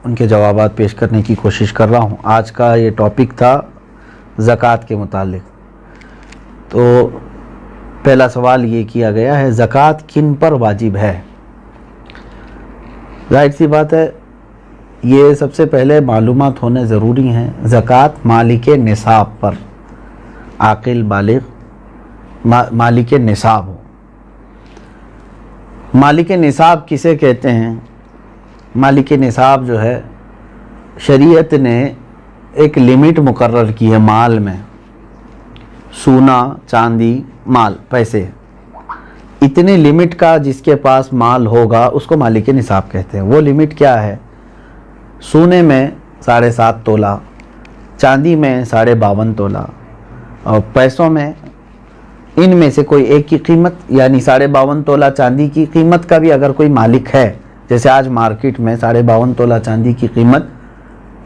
ان کے جوابات پیش کرنے کی کوشش کر رہا ہوں۔ آج کا یہ ٹاپک تھا زکوٰۃ کے متعلق۔ تو پہلا سوال یہ کیا گیا ہے، زکوٰۃ کن پر واجب ہے؟ ظاہر سی بات ہے، یہ سب سے پہلے معلومات ہونے ضروری ہیں۔ زکوٰۃ مالک نصاب پر، عاقل بالغ مالک نصاب ہو۔ مالک نصاب کسے کہتے ہیں؟ مالک نصاب جو ہے، شریعت نے ایک لمٹ مقرر کی ہے مال میں، سونا، چاندی، مال، پیسے، اتنے لمٹ کا جس کے پاس مال ہوگا اس کو مالک نصاب کہتے ہیں۔ وہ لمٹ کیا ہے؟ سونے میں 7.5 تولہ، چاندی میں 52.5 تولہ، اور پیسوں میں ان میں سے کوئی ایک کی قیمت، یعنی 52.5 تولہ چاندی کی قیمت کا بھی اگر کوئی مالک ہے، جیسے آج مارکیٹ میں 52.5 تولہ چاندی کی قیمت،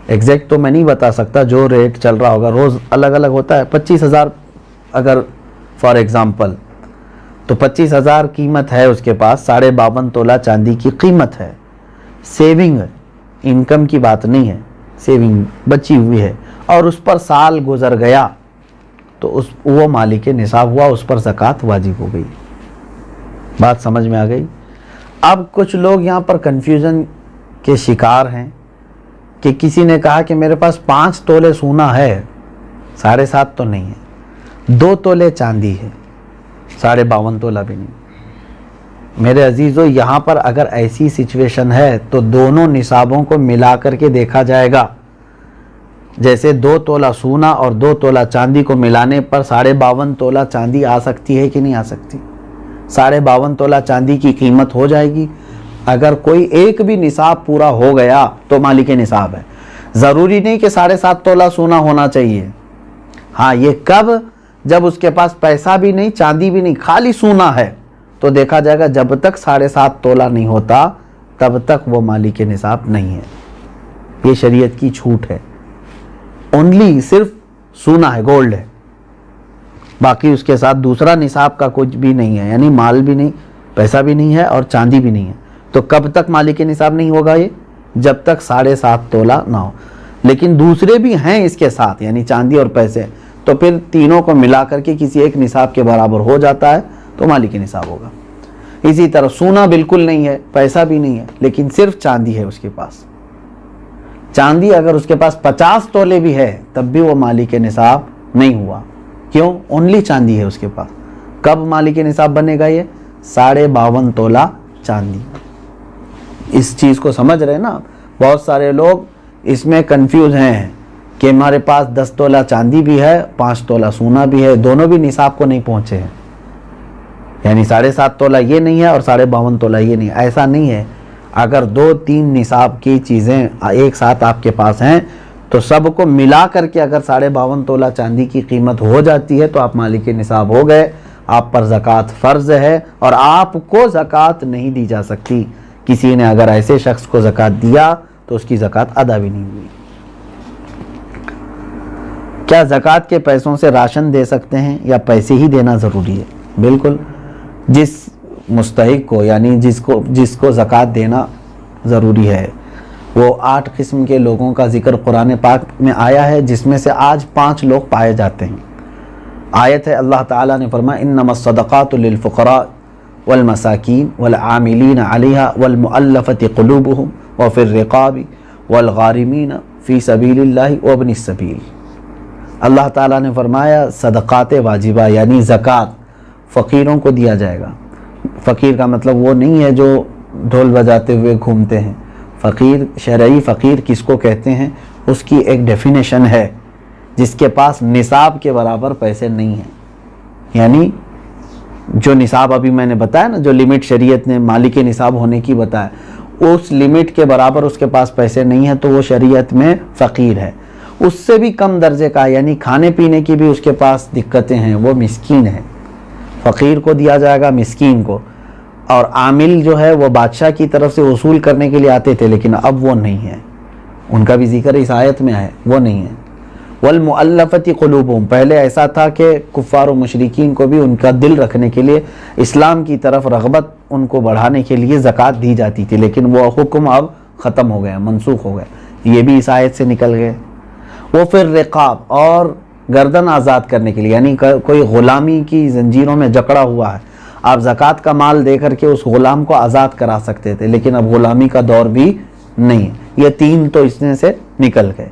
ایگزیکٹ تو میں نہیں بتا سکتا، جو ریٹ چل رہا ہوگا روز الگ الگ ہوتا ہے، 25,000 اگر فار ایگزامپل، تو 25,000 قیمت ہے اس کے پاس، 52.5 تولہ چاندی کی قیمت ہے۔ سیونگ ہے، انکم کی بات نہیں ہے، سیونگ بچی ہوئی ہے، اور اس پر سال گزر گیا تو وہ مالک نصاب ہوا، اس پر زکوٰۃ واجب ہو گئی۔ بات سمجھ میں آ گئی؟ اب کچھ لوگ یہاں پر کنفیوژن کے شکار ہیں کہ کسی نے کہا کہ میرے پاس 5 تولے سونا ہے، 7.5 تو نہیں ہے، 2 تولے چاندی ہے، 52.5 تولہ بھی نہیں۔ میرے عزیزو، یہاں پر اگر ایسی سچویشن ہے تو دونوں نصابوں کو ملا کر کے دیکھا جائے گا۔ جیسے 2 تولہ سونا اور 2 تولہ چاندی کو ملانے پر 52.5 تولہ چاندی آ سکتی ہے کہ نہیں آ سکتی؟ 52.5 تولہ چاندی کی قیمت ہو جائے گی۔ اگر کوئی ایک بھی نصاب پورا ہو گیا تو مالک نصاب ہے۔ ضروری نہیں کہ 7.5 تولہ سونا ہونا چاہیے۔ ہاں، یہ کب؟ جب اس کے پاس پیسہ بھی نہیں، چاندی بھی نہیں، خالی سونا ہے، تو دیکھا جائے گا جب تک 7.5 تولہ نہیں ہوتا تب تک وہ مالک نصاب نہیں ہے۔ یہ شریعت کی چھوٹ ہے۔ اونلی صرف سونا ہے، گولڈ ہے، باقی اس کے ساتھ دوسرا نصاب کا کچھ بھی نہیں ہے، یعنی مال بھی نہیں، پیسہ بھی نہیں ہے اور چاندی بھی نہیں ہے۔ تو کب تک مالک نصاب نہیں ہوگا یہ؟ جب تک 7.5 تولہ نہ ہو۔ لیکن دوسرے بھی ہیں اس کے ساتھ، یعنی چاندی اور پیسے، تو پھر تینوں کو ملا کر کے کسی ایک نصاب کے برابر ہو جاتا ہے تو مالک نصاب ہوگا۔ اسی طرح سونا بالکل نہیں ہے، پیسہ بھی نہیں ہے، لیکن صرف چاندی ہے اس کے پاس۔ چاندی اگر اس کے پاس 50 تولے بھی ہے تب بھی وہ مالک نصاب نہیں ہوا۔ کیوں؟ اونلی چاندی ہے اس کے پاس۔ کب مالک نصاب بنے گا یہ؟ 52.5 تولہ چاندی۔ اس چیز کو سمجھ رہے نا؟ بہت سارے لوگ اس میں کنفیوز ہیں کہ ہمارے پاس 10 تولہ چاندی بھی ہے، 5 تولہ سونا بھی ہے، دونوں بھی نصاب کو نہیں پہنچے ہیں، یعنی 7.5 تولہ یہ نہیں ہے اور 52.5 تولہ یہ نہیں ہے۔ ایسا نہیں ہے۔ اگر 2-3 نصاب کی چیزیں ایک ساتھ آپ کے پاس ہیں تو سب کو ملا کر کے اگر 52.5 تولہ چاندی کی قیمت ہو جاتی ہے تو آپ مالک نصاب ہو گئے، آپ پر زکوٰۃ فرض ہے، اور آپ کو زکوٰۃ نہیں دی جا سکتی۔ کسی نے اگر ایسے شخص کو زکوٰۃ دیا تو اس کی زکوٰۃ ادا بھی نہیں ہوئی۔ کیا زکوٰۃ کے پیسوں سے راشن دے سکتے ہیں یا پیسے ہی دینا ضروری ہے؟ بالکل، جس مستحق کو، یعنی جس کو زکوٰۃ دینا ضروری ہے، وہ 8 قسم کے لوگوں کا ذکر قرآن پاک میں آیا ہے، جس میں سے آج 5 لوگ پائے جاتے ہیں۔ آیت ہے، اللہ تعالیٰ نے فرمایا انما الصدقات للفقراء والمساکین والعاملین علیہا والمؤلفۃ قلوبہم وفی الرقاب والغارمین فی سبیل اللہ وابن السبیل۔ اللہ تعالیٰ نے فرمایا صدقات واجبہ یعنی زکوٰۃ فقیروں کو دیا جائے گا۔ فقیر کا مطلب وہ نہیں ہے جو ڈھول بجاتے ہوئے گھومتے ہیں۔ فقیر، شرعی فقیر کس کو کہتے ہیں، اس کی ایک ڈیفینیشن ہے، جس کے پاس نصاب کے برابر پیسے نہیں ہیں۔ یعنی جو نصاب ابھی میں نے بتایا نا، جو لمٹ شریعت نے مالک نصاب ہونے کی بتایا، اس لمٹ کے برابر اس کے پاس پیسے نہیں ہیں تو وہ شریعت میں فقیر ہے۔ اس سے بھی کم درجے کا، یعنی کھانے پینے کی بھی اس کے پاس دقتیں ہیں، وہ مسکین ہے۔ فقیر کو دیا جائے گا، مسکین کو۔ اور عامل جو ہے وہ بادشاہ کی طرف سے وصول کرنے کے لیے آتے تھے، لیکن اب وہ نہیں ہے، ان کا بھی ذکر اس آیت میں ہے، وہ نہیں ہے۔ والمؤلفۃ قلوبہم، پہلے ایسا تھا کہ کفار و مشرکین کو بھی ان کا دل رکھنے کے لیے، اسلام کی طرف رغبت ان کو بڑھانے کے لیے زکوٰۃ دی جاتی تھی، لیکن وہ حکم اب ختم ہو گیا، منسوخ ہو گیا، یہ بھی اس آیت سے نکل گئے۔ وہ پھر رقاب اور گردن آزاد کرنے کے لیے، یعنی کوئی غلامی کی زنجیروں میں جکڑا ہوا ہے، آپ زکوٰۃ کا مال دے کر کے اس غلام کو آزاد کرا سکتے تھے، لیکن اب غلامی کا دور بھی نہیں ہے۔ یہ تین تو اس میں سے نکل گئے۔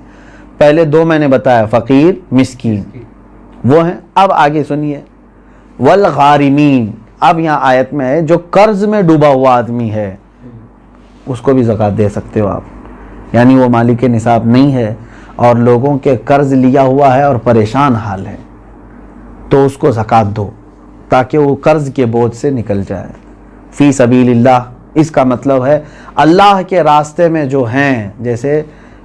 پہلے دو میں نے بتایا، فقیر، مسکین، وہ ہیں۔ اب آگے سنیے، والغارمین، اب یہاں آیت میں ہے جو قرض میں ڈوبا ہوا آدمی ہے اس کو بھی زکوٰۃ دے سکتے ہو آپ، یعنی وہ مالک نصاب نہیں ہے اور لوگوں کے قرض لیا ہوا ہے اور پریشان حال ہے، تو اس کو زکوٰۃ دو تاکہ وہ قرض کے بوجھ سے نکل جائے۔ فی سبیل اللہ، اس کا مطلب ہے اللہ کے راستے میں جو ہیں، جیسے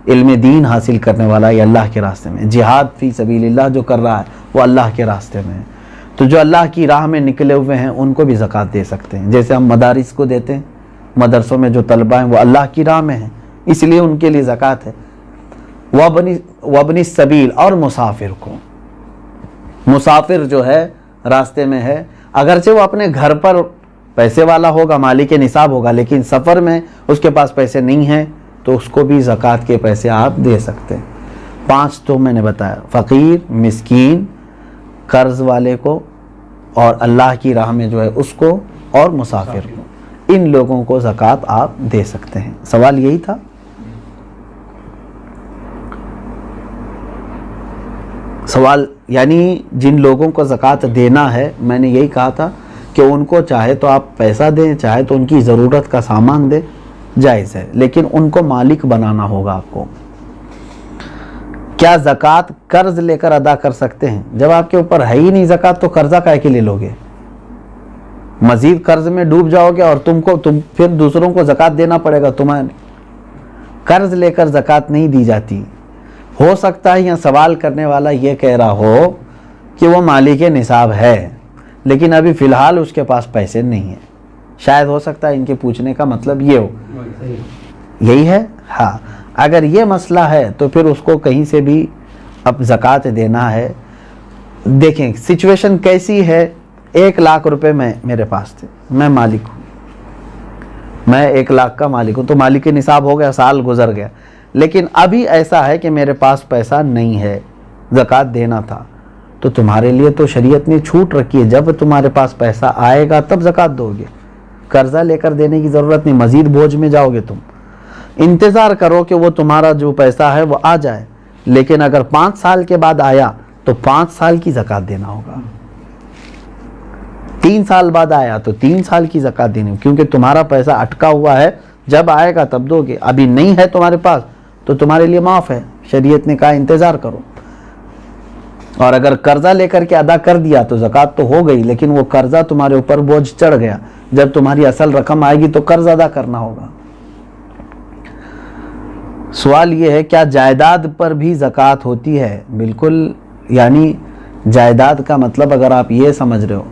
علم دین حاصل کرنے والا یہ اللہ کے راستے میں، جہاد فی سبیل اللہ جو کر رہا ہے وہ اللہ کے راستے میں ہے، تو جو اللہ کی راہ میں نکلے ہوئے ہیں ان کو بھی زکوٰۃ دے سکتے ہیں، جیسے ہم مدارس کو دیتے ہیں، مدرسوں میں جو طلبہ ہیں وہ اللہ کی راہ میں ہیں، اس لیے ان کے لیے زکوٰۃ ہے۔ وابن السبیل، اور مسافر کو، مسافر جو ہے راستے میں ہے، اگرچہ وہ اپنے گھر پر پیسے والا ہوگا، مالک نصاب ہوگا، لیکن سفر میں اس کے پاس پیسے نہیں ہیں تو اس کو بھی زکوٰۃ کے پیسے آپ دے سکتے ہیں۔ 5 تو میں نے بتایا، فقیر، مسکین، قرض والے کو، اور اللہ کی راہ میں جو ہے اس کو، اور مسافر کو، ان لوگوں کو زکوٰۃ آپ دے سکتے ہیں۔ سوال یہی تھا۔ سوال یعنی جن لوگوں کو زکوٰۃ دینا ہے، میں نے یہی کہا تھا کہ ان کو چاہے تو آپ پیسہ دیں، چاہے تو ان کی ضرورت کا سامان دیں، جائز ہے، لیکن ان کو مالک بنانا ہوگا آپ کو۔ کیا زکوٰۃ قرض لے کر ادا کر سکتے ہیں؟ جب آپ کے اوپر ہے ہی نہیں زکوٰۃ تو قرضہ کائے کے لے لوگے؟ مزید قرض میں ڈوب جاؤ گے اور تم پھر دوسروں کو زکوٰۃ دینا پڑے گا تمہیں۔ قرض لے کر زکوٰۃ نہیں دی جاتی۔ ہو سکتا ہے یہاں سوال کرنے والا یہ کہہ رہا ہو کہ وہ مالک نصاب ہے لیکن ابھی فی الحال اس کے پاس پیسے نہیں ہیں، شاید ہو سکتا ہے ان کے پوچھنے کا مطلب یہ ہو، یہی ہے۔ ہاں، اگر یہ مسئلہ ہے تو پھر اس کو کہیں سے بھی اب زکوٰۃ دینا ہے۔ دیکھیں سچویشن کیسی ہے، 1 لاکھ روپے میرے پاس تھے، میں مالک ہوں، میں 1 لاکھ کا مالک ہوں، تو مالک نصاب ہو گیا، سال گزر گیا، لیکن ابھی ایسا ہے کہ میرے پاس پیسہ نہیں ہے، زکوٰۃ دینا تھا، تو تمہارے لیے تو شریعت نے چھوٹ رکھی ہے، جب تمہارے پاس پیسہ آئے گا تب زکوٰۃ دو گے، قرضہ لے کر دینے کی ضرورت نہیں، مزید بوجھ میں جاؤ گے تم۔ انتظار کرو کہ وہ تمہارا جو پیسہ ہے وہ آ جائے، لیکن اگر 5 سال کے بعد آیا تو 5 سال کی زکوٰۃ دینا ہوگا، 3 سال بعد آیا تو 3 سال کی زکوٰۃ دینی، کیونکہ تمہارا پیسہ اٹکا ہوا ہے، جب آئے گا تب دو گے، ابھی نہیں ہے تمہارے پاس تو تمہارے لیے معاف ہے، شریعت نے کہا انتظار کرو۔ اور اگر قرضہ لے کر کے ادا کر دیا تو زکوٰۃ تو ہو گئی، لیکن وہ قرضہ تمہارے اوپر بوجھ چڑھ گیا، جب تمہاری اصل رقم آئے گی تو قرض ادا کرنا ہوگا۔ سوال یہ ہے کیا جائیداد پر بھی زکوٰۃ ہوتی ہے؟ بالکل، یعنی جائیداد کا مطلب اگر آپ یہ سمجھ رہے ہو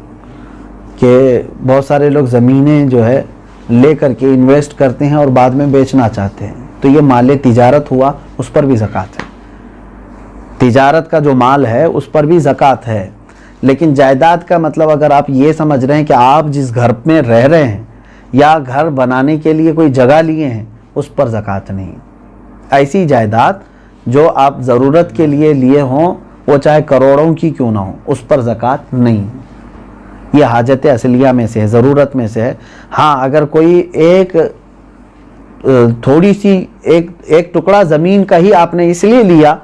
کہ بہت سارے لوگ زمینیں جو ہے لے کر کے انویسٹ کرتے ہیں اور بعد میں بیچنا چاہتے ہیں، تو یہ مال تجارت ہوا، اس پر بھی زکوٰۃ ہے، تجارت کا جو مال ہے اس پر بھی زکوٰۃ ہے۔ لیکن جائیداد کا مطلب اگر آپ یہ سمجھ رہے ہیں کہ آپ جس گھر میں رہ رہے ہیں یا گھر بنانے کے لیے کوئی جگہ لیے ہیں، اس پر زکوٰۃ نہیں۔ ایسی جائیداد جو آپ ضرورت کے لیے لیے ہوں، وہ چاہے کروڑوں کی کیوں نہ ہو، اس پر زکوٰۃ نہیں۔ یہ حاجت اصلیہ میں سے ہے، ضرورت میں سے ہے۔ ہاں، اگر کوئی ایک تھوڑی سی ایک ٹکڑا زمین کا ہی آپ نے اس لیے لیا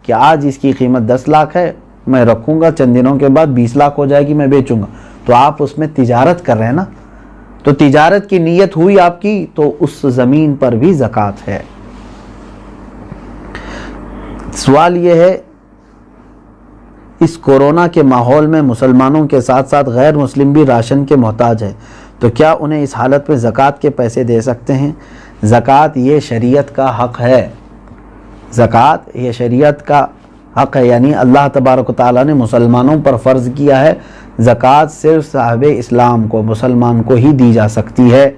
کہ آج اس کی قیمت 10 لاکھ ہے، میں رکھوں گا، چند دنوں کے بعد 20 لاکھ ہو جائے گی، میں بیچوں گا، تو آپ اس میں تجارت کر رہے ہیں نا، تو تجارت کی نیت ہوئی آپ کی، تو اس زمین پر بھی زکوٰۃ ہے۔ سوال یہ ہے اس کورونا کے ماحول میں مسلمانوں کے ساتھ ساتھ غیر مسلم بھی راشن کے محتاج ہے، تو کیا انہیں اس حالت میں زکوٰۃ کے پیسے دے سکتے ہیں؟ زکوٰۃ یہ شریعت کا حق ہے، زکوٰۃ یہ شریعت کا حق ہے، یعنی اللہ تبارک و تعالیٰ نے مسلمانوں پر فرض کیا ہے، زکوٰۃ صرف صاحب اسلام کو، مسلمان کو ہی دی جا سکتی ہے۔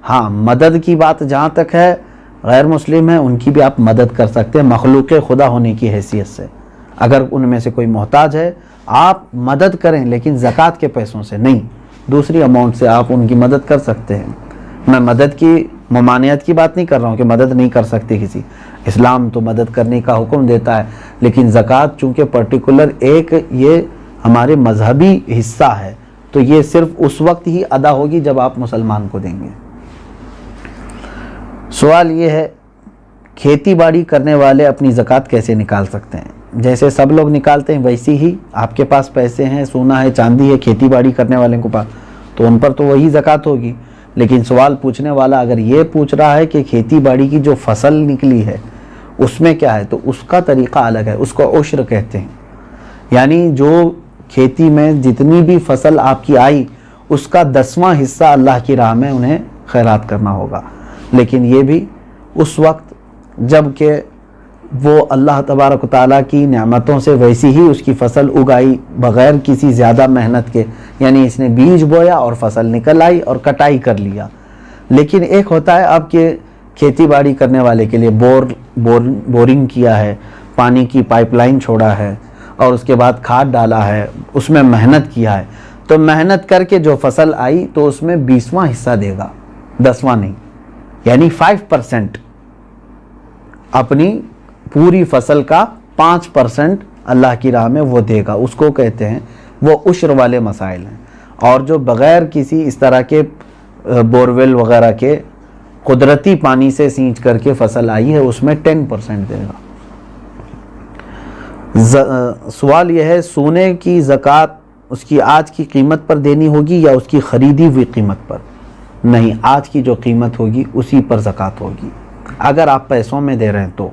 ہاں، مدد کی بات جہاں تک ہے، غیر مسلم ہیں ان کی بھی آپ مدد کر سکتے ہیں مخلوق خدا ہونے کی حیثیت سے، اگر ان میں سے کوئی محتاج ہے آپ مدد کریں، لیکن زکوٰۃ کے پیسوں سے نہیں، دوسری اماؤنٹ سے آپ ان کی مدد کر سکتے ہیں۔ میں مدد کی ممانعت کی بات نہیں کر رہا ہوں کہ مدد نہیں کر سکتے کسی، اسلام تو مدد کرنے کا حکم دیتا ہے، لیکن زکوٰۃ چونکہ پرٹیکولر ایک یہ ہمارے مذہبی حصہ ہے، تو یہ صرف اس وقت ہی ادا ہوگی جب آپ مسلمان کو دیں گے۔ سوال یہ ہے کھیتی باڑی کرنے والے اپنی زکوٰۃ کیسے نکال سکتے ہیں؟ جیسے سب لوگ نکالتے ہیں ویسی ہی آپ کے پاس پیسے ہیں، سونا ہے، چاندی ہے، کھیتی باڑی کرنے والے کے پاس، تو ان پر تو وہی زکوٰۃ ہوگی۔ لیکن سوال پوچھنے والا اگر یہ پوچھ رہا ہے کہ کھیتی باڑی کی جو فصل نکلی ہے اس میں کیا ہے، تو اس کا طریقہ الگ ہے، اس کو عشر کہتے ہیں۔ یعنی جو کھیتی میں جتنی بھی فصل آپ کی آئی اس کا 10واں حصہ اللہ کی راہ میں انہیں خیرات کرنا ہوگا، لیکن یہ بھی اس وقت جب کہ وہ اللہ تبارک و تعالیٰ کی نعمتوں سے ویسی ہی اس کی فصل اگائی بغیر کسی زیادہ محنت کے، یعنی اس نے بیج بویا اور فصل نکل آئی اور کٹائی کر لیا۔ لیکن ایک ہوتا ہے آپ کے کھیتی باڑی کرنے والے کے لیے بورنگ کیا ہے، پانی کی پائپ لائن چھوڑا ہے اور اس کے بعد کھاد ڈالا ہے، اس میں محنت کیا ہے، تو محنت کر کے جو فصل آئی تو اس میں 20واں حصہ دے گا، 10واں نہیں، یعنی 5%، اپنی پوری فصل کا 5% اللہ کی راہ میں وہ دے گا، اس کو کہتے ہیں وہ عشر والے مسائل ہیں۔ اور جو بغیر کسی اس طرح کے بورویل وغیرہ کے قدرتی پانی سے سینچ کر کے فصل آئی ہے اس میں 10% دے گا۔ سوال یہ ہے سونے کی زکوٰۃ اس کی آج کی قیمت پر دینی ہوگی یا اس کی خریدی ہوئی قیمت پر؟ نہیں، آج کی جو قیمت ہوگی اسی پر زکوٰۃ ہوگی، اگر آپ پیسوں میں دے رہے ہیں تو،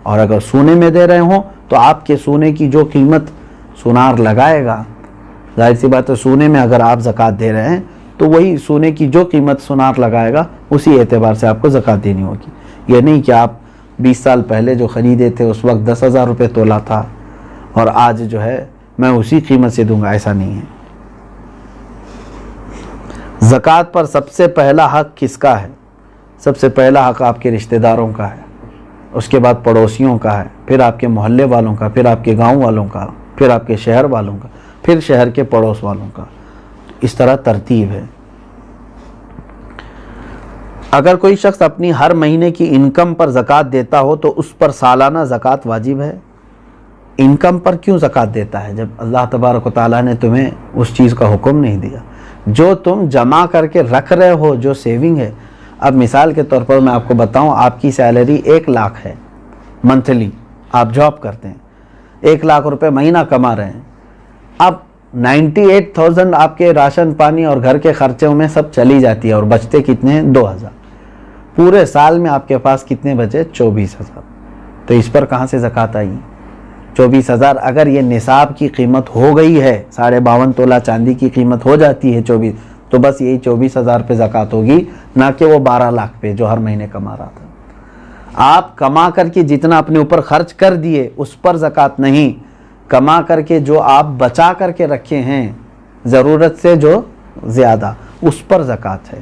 اور اگر سونے میں دے رہے ہوں تو آپ کے سونے کی جو قیمت سونار لگائے گا، ظاہر سی بات ہے سونے میں اگر آپ زکوٰۃ دے رہے ہیں تو وہی سونے کی جو قیمت سونار لگائے گا اسی اعتبار سے آپ کو زکوٰۃ دینی ہوگی۔ یہ نہیں کہ آپ 20 سال پہلے جو خریدے تھے اس وقت 10,000 روپے تولہ تھا اور آج جو ہے میں اسی قیمت سے دوں گا، ایسا نہیں ہے۔ زکوٰۃ پر سب سے پہلا حق کس کا ہے؟ سب سے پہلا حق آپ کے رشتہ داروں کا ہے، اس کے بعد پڑوسیوں کا ہے، پھر آپ کے محلے والوں کا، پھر آپ کے گاؤں والوں کا، پھر آپ کے شہر والوں کا، پھر شہر کے پڑوس والوں کا، اس طرح ترتیب ہے۔ اگر کوئی شخص اپنی ہر مہینے کی انکم پر زکوٰۃ دیتا ہو تو اس پر سالانہ زکوٰۃ واجب ہے؟ انکم پر کیوں زکوٰۃ دیتا ہے جب اللہ تبارک و تعالیٰ نے تمہیں اس چیز کا حکم نہیں دیا؟ جو تم جمع کر کے رکھ رہے ہو، جو سیونگ ہے، اب مثال کے طور پر میں آپ کو بتاؤں، آپ کی سیلری 1 لاکھ ہے منتھلی، آپ جاب کرتے ہیں، 1 لاکھ روپے مہینہ کما رہے ہیں، اب 98,000 آپ کے راشن پانی اور گھر کے خرچوں میں سب چلی جاتی ہے اور بچتے کتنے ہیں؟ 2,000۔ پورے سال میں آپ کے پاس کتنے بچے؟ 24,000۔ تو اس پر کہاں سے زکوٰۃ آئی؟ 24,000 اگر یہ نصاب کی قیمت ہو گئی ہے، 52.5 تولہ چاندی کی قیمت ہو جاتی ہے 24، تو بس یہی 24,000 پہ زکوٰۃ ہوگی، نہ کہ وہ 12 لاکھ پہ جو ہر مہینے کما رہا تھا۔ آپ کما کر کے جتنا اپنے اوپر خرچ کر دیے اس پر زکوٰۃ نہیں، کما کر کے جو آپ بچا کر کے رکھے ہیں ضرورت سے جو زیادہ، اس پر زکوٰۃ ہے۔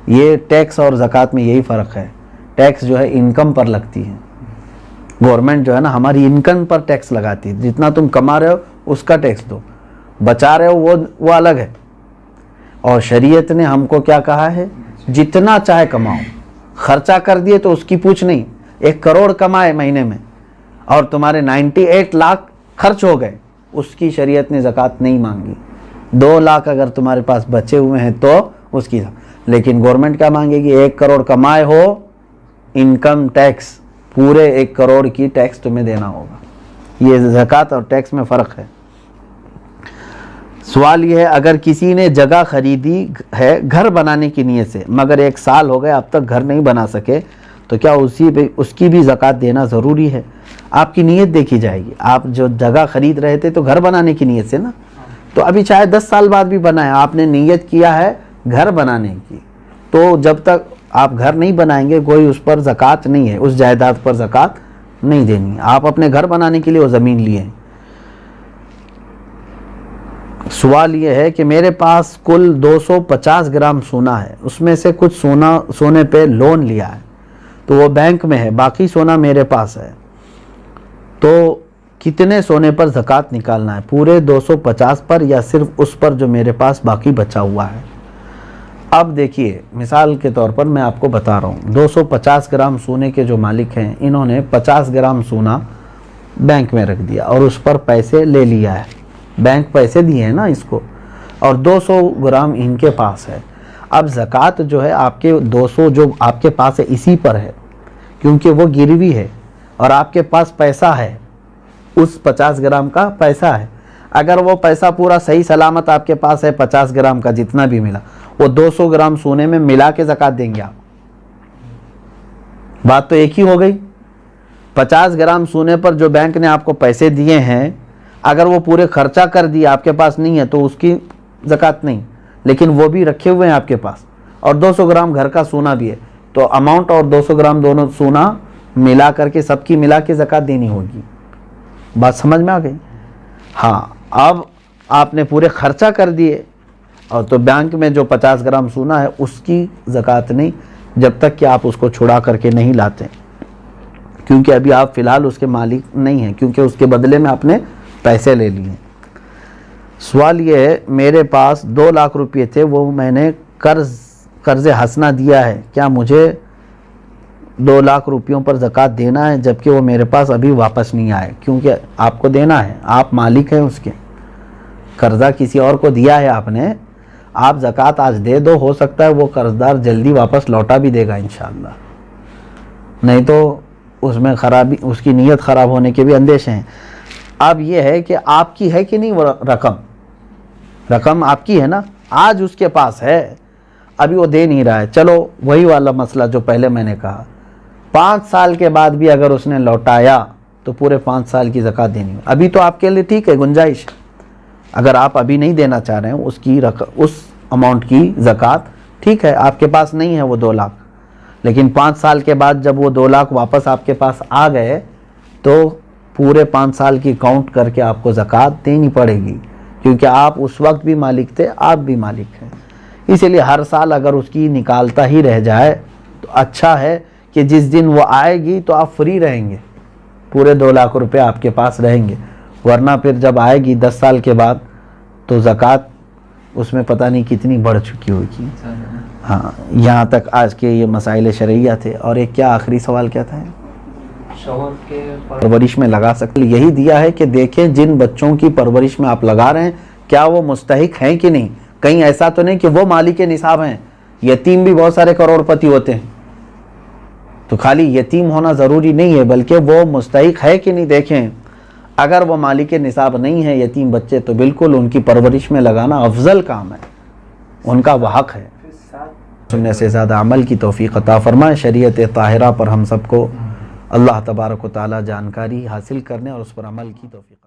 یہ ٹیکس اور زکوٰۃ میں یہی فرق ہے، ٹیکس جو ہے انکم پر لگتی ہے، گورنمنٹ جو ہے نا ہماری انکم پر ٹیکس لگاتی ہے، جتنا تم کما رہے ہو اس کا ٹیکس دو، بچا رہے ہو وہ الگ ہے۔ اور شریعت نے ہم کو کیا کہا ہے؟ جتنا چاہے کماؤ، خرچہ کر دیے تو اس کی پوچھ نہیں۔ 1 کروڑ کمائے مہینے میں اور تمہارے 98 لاکھ خرچ ہو گئے، اس کی شریعت نے زکوٰۃ نہیں مانگی۔ 2 لاکھ اگر تمہارے پاس بچے ہوئے ہیں تو اس کی، لیکن گورنمنٹ کیا مانگے گی؟ 1 کروڑ کمائے ہو، انکم ٹیکس پورے 1 کروڑ کی ٹیکس تمہیں دینا ہوگا۔ یہ زکوٰۃ اور ٹیکس میں فرق ہے۔ سوال یہ ہے اگر کسی نے جگہ خریدی ہے گھر بنانے کی نیت سے مگر 1 سال ہو گئے اب تک گھر نہیں بنا سکے تو کیا اس کی بھی زکوٰۃ دینا ضروری ہے؟ آپ کی نیت دیکھی جائے گی۔ آپ جو جگہ خرید رہے تھے تو گھر بنانے کی نیت سے نا، تو ابھی چاہے 10 سال بعد بھی بنائیں، آپ نے نیت کیا ہے گھر بنانے کی، تو جب تک آپ گھر نہیں بنائیں گے کوئی اس پر زکوٰۃ نہیں ہے، اس جائیداد پر زکوٰۃ نہیں دینی ہے۔ آپ اپنے گھر بنانے کے لیے وہ زمین لیے ہیں۔ سوال یہ ہے کہ میرے پاس کل 250 گرام سونا ہے، اس میں سے کچھ سونے پہ لون لیا ہے تو وہ بینک میں ہے، باقی سونا میرے پاس ہے، تو کتنے سونے پر زکوٰۃ نکالنا ہے؟ پورے 250 پر یا صرف اس پر جو میرے پاس باقی بچا ہوا ہے؟ اب دیکھیے مثال کے طور پر میں آپ کو بتا رہا ہوں، 250 گرام سونے کے جو مالک ہیں انہوں نے 50 گرام سونا بینک میں رکھ دیا اور اس پر پیسے لے لیا ہے، بینک پیسے دیے ہیں نا اس کو، اور 200 گرام ان کے پاس ہے۔ اب زکوٰۃ جو ہے آپ کے 200 جو آپ کے پاس ہے اسی پر ہے، کیونکہ وہ گروی ہے اور آپ کے پاس پیسہ ہے، اس 50 گرام کا پیسہ ہے۔ اگر وہ پیسہ پورا صحیح سلامت آپ کے پاس ہے 50 گرام کا جتنا بھی ملا، وہ 200 گرام سونے میں ملا کے زکوٰۃ دیں گے آپ۔ بات تو ایک ہی ہو گئی۔ 50 گرام سونے پر جو بینک نے آپ کو پیسے دیے ہیں، اگر وہ پورے خرچہ کر دیا آپ کے پاس نہیں ہے تو اس کی زکوٰۃ نہیں، لیکن وہ بھی رکھے ہوئے ہیں آپ کے پاس، اور 200 گرام گھر کا سونا بھی ہے، تو اماؤنٹ اور 200 گرام دونوں سونا ملا کر کے سب کی ملا کے زکوٰۃ دینی ہوگی۔ بات سمجھ میں آ گئی؟ ہاں، اب آپ نے پورے خرچہ کر دیے اور تو بینک میں جو 50 گرام سونا ہے اس کی زکوٰۃ نہیں، جب تک کہ آپ اس کو چھڑا کر کے نہیں لاتے، کیونکہ ابھی آپ فی الحال اس کے مالک نہیں ہیں، کیونکہ اس کے بدلے میں آپ نے پیسے لے لیے۔ سوال یہ ہے، میرے پاس 2 لاکھ روپے تھے، وہ میں نے قرض حسنہ دیا ہے، کیا مجھے 2 لاکھ روپیوں پر زکوٰۃ دینا ہے جبکہ وہ میرے پاس ابھی واپس نہیں آئے؟ کیونکہ آپ کو دینا ہے، آپ مالک ہیں اس کے، قرضہ کسی اور کو دیا ہے آپ نے، آپ زکوٰۃ آج دے دو، ہو سکتا ہے وہ قرضدار جلدی واپس لوٹا بھی دے گا انشاءاللہ، نہیں تو اس میں خرابی، اس کی نیت خراب ہونے کے بھی اندیشے ہیں۔ اب یہ ہے کہ آپ کی ہے کہ نہیں وہ رقم آپ کی ہے نا، آج اس کے پاس ہے، ابھی وہ دے نہیں رہا ہے، چلو وہی والا مسئلہ جو پہلے میں نے کہا، 5 سال کے بعد بھی اگر اس نے لوٹایا تو پورے 5 سال کی زکوٰۃ دینی ہے۔ ابھی تو آپ کے لیے ٹھیک ہے، گنجائش، اگر آپ ابھی نہیں دینا چاہ رہے ہیں اس اماؤنٹ کی زکوٰۃ، ٹھیک ہے، آپ کے پاس نہیں ہے وہ 2 لاکھ، لیکن 5 سال کے بعد جب وہ 2 لاکھ واپس آپ کے پاس آ گئے تو پورے 5 سال کی کاؤنٹ کر کے آپ کو زکوٰۃ دینی پڑے گی، کیونکہ آپ اس وقت بھی مالک تھے، آپ بھی مالک ہیں۔ اسی لیے ہر سال اگر اس کی نکالتا ہی رہ جائے تو اچھا ہے کہ جس دن وہ آئے گی تو آپ فری رہیں گے، پورے 2 لاکھ روپے آپ کے پاس رہیں گے، ورنہ پھر جب آئے گی 10 سال کے بعد تو زکوٰۃ اس میں پتہ نہیں کتنی بڑھ چکی ہوگی۔ ہاں، یہاں تک آج کے یہ مسائل شرعیہ تھے۔ اور ایک کیا آخری سوال کیا تھا؟ شوہر کے پرورش میں لگا سکتے، یہی دیا ہے کہ دیکھیں جن بچوں کی پرورش میں آپ لگا رہے ہیں کیا وہ مستحق ہیں کہ نہیں، کہیں ایسا تو نہیں کہ وہ مالک نصاب ہیں۔ یتیم بھی بہت سارے کروڑ پتی ہوتے ہیں، تو خالی یتیم ہونا ضروری نہیں ہے، بلکہ وہ مستحق ہے کہ نہیں دیکھیں۔ اگر وہ مالک نصاب نہیں ہے یتیم بچے تو بالکل ان کی پرورش میں لگانا افضل کام ہے، ان کا وہ حق ہے۔ سننے سے زیادہ عمل کی توفیق عطا فرمائے۔ شریعت طاہرہ پر ہم سب کو اللہ تبارک و تعالی جانکاری حاصل کرنے اور اس پر عمل کی توفیق